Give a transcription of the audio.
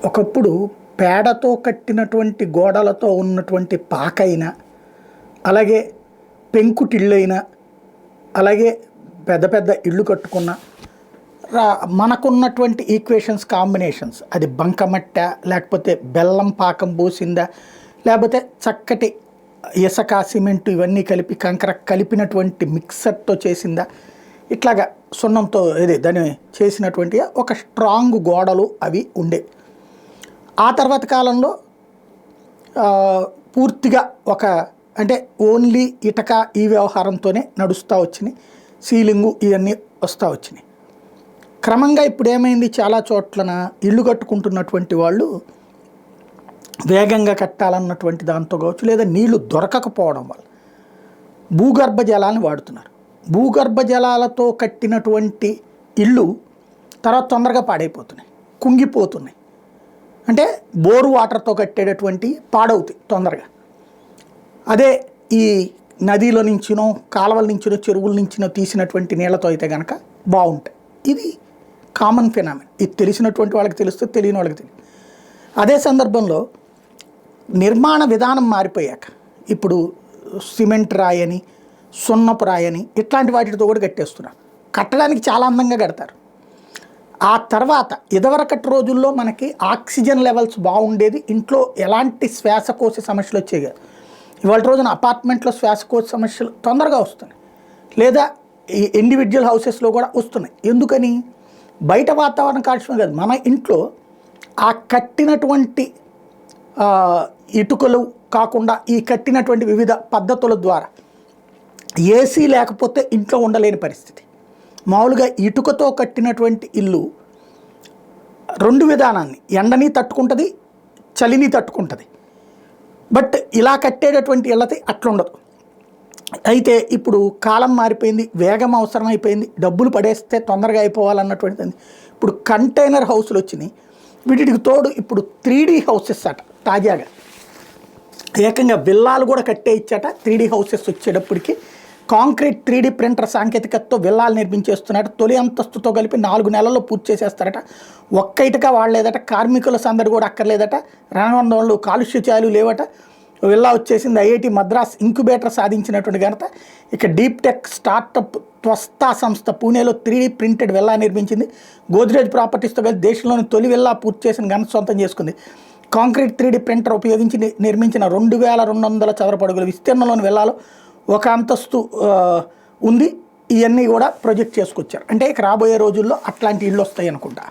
ఒకప్పుడు పేడతో కట్టినటువంటి గోడలతో ఉన్నటువంటి పాకైనా, అలాగే పెంకుటిళ్ళైనా, అలాగే పెద్ద పెద్ద ఇళ్ళు కట్టుకున్న మనకున్నటువంటి ఈక్వేషన్స్ కాంబినేషన్స్, అది బంకమట్ట, లేకపోతే బెల్లం పాకం పోసిందా, లేకపోతే చక్కటి ఇసక సిమెంట్ ఇవన్నీ కలిపి కంకర కలిపినటువంటి మిక్సర్తో చేసిందా, ఇట్లాగా సున్నంతో దాన్ని చేసినటువంటి ఒక స్ట్రాంగ్ గోడలు అవి ఉండే. ఆ తర్వాత కాలంలో పూర్తిగా అంటే ఓన్లీ ఇటక ఈ వ్యవహారంతోనే నడుస్తూ వచ్చినాయి. సీలింగు ఇవన్నీ వస్తూ వచ్చినాయి. క్రమంగా ఇప్పుడు ఏమైంది, చాలా చోట్లన ఇల్లు కట్టుకుంటున్నటువంటి వాళ్ళు వేగంగా కట్టాలన్నటువంటి దాంతో కావచ్చు, లేదా నీళ్లు దొరకకపోవడం వల్ల భూగర్భ జలాన్ని వాడుతున్నారు. భూగర్భ జలాలతో కట్టినటువంటి ఇళ్ళు తర్వాత తొందరగా పాడైపోతున్నాయి, కుంగిపోతున్నాయి. అంటే బోరు వాటర్తో కట్టేటటువంటి పాడవుతాయి తొందరగా. అదే ఈ నదిలో నుంచినో కాలువల నుంచినో చెరువుల నుంచినో తీసినటువంటి నీళ్లతో అయితే కనుక బాగుంటాయి. ఇది కామన్ ఫినామిన్. ఇది తెలిసినటువంటి వాళ్ళకి తెలుస్తుంది, తెలియని వాళ్ళకి తెలియదు. అదే సందర్భంలో నిర్మాణ విధానం మారిపోయాక ఇప్పుడు సిమెంట్ రాయని, సున్నపు రాయని ఇట్లాంటి వాటితో కూడా కట్టేస్తున్నారు. కట్టడానికి చాలా అందంగా కడతారు. ఆ తర్వాత ఇదివరకటి రోజుల్లో మనకి ఆక్సిజన్ లెవెల్స్ బాగుండేది, ఇంట్లో ఎలాంటి శ్వాసకోశ సమస్యలు వచ్చేవి. ఇవాళ రోజున అపార్ట్మెంట్లో శ్వాసకోశ సమస్యలు తొందరగా వస్తున్నాయి, లేదా ఈ ఇండివిజువల్ హౌసెస్లో కూడా వస్తున్నాయి. ఎందుకని? బయట వాతావరణ కాలుష్యం కాదు, మన ఇంట్లో ఆ కట్టినటువంటి ఇటుకలు కాకుండా ఈ కట్టినటువంటి వివిధ పద్ధతుల ద్వారా ఏసీ లేకపోతే ఇంట్లో ఉండలేని పరిస్థితి. మామూలుగా ఇటుకతో కట్టినటువంటి ఇల్లు రెండు విధానాన్ని, ఎండని తట్టుకుంటుంది, చలిని తట్టుకుంటుంది. బట్ ఇలా కట్టేటటువంటి ఇళ్ళది అట్లుండదు. అయితే ఇప్పుడు కాలం మారిపోయింది, వేగం అవసరమైపోయింది, డబ్బులు పడేస్తే తొందరగా అయిపోవాలన్నటువంటిది. ఇప్పుడు కంటైనర్ హౌస్లు వచ్చినాయి. వీటికి తోడు ఇప్పుడు 3D హౌసెస్ అట. తాజాగా ఏకంగా విల్లాలు కూడా కట్టే ఇచ్చాట. 3D హౌసెస్ వచ్చేటప్పటికి కాంక్రీట్ 3D ప్రింటర్ సాంకేతికతతో విల్లాలు నిర్మించేస్తున్నారట. తొలి అంతస్తుతో కలిపి 4 నెలల్లో పూర్తి చేసేస్తారట. ఒక్క ఇటుక వాడలేదట, కార్మికుల సందడి కూడా అక్కర్లేదట, రణవందనలు కాలుష్య ఛాయలు లేవట. విల్లా వచ్చేసింది. ఐఐటి మద్రాస్ ఇంక్యుబేటర్ సాధించినటువంటి ఘనత. ఇక డీప్ టెక్ స్టార్టప్ త్వస్తా సంస్థ పూణేలో 3D ప్రింటెడ్ విల్లా నిర్మించింది. గోద్రేజ్ ప్రాపర్టీస్తో కలిసి దేశంలోని తొలి విల్లా పూర్తి చేసిన ఘనత సొంతం చేసుకుంది. కాంక్రీట్ 3D ప్రింటర్ ఉపయోగించి నిర్మించిన 2200 చదరపు అడుగుల విస్తీర్ణంలోని విల్లాలో ఒక అంతస్తు ఉంది. ఇవన్నీ కూడా ప్రొజెక్ట్ చేసుకొచ్చారు. అంటే ఇక రాబోయే రోజుల్లో అట్లాంటి ఇళ్ళు వస్తాయి అనుకుంటా.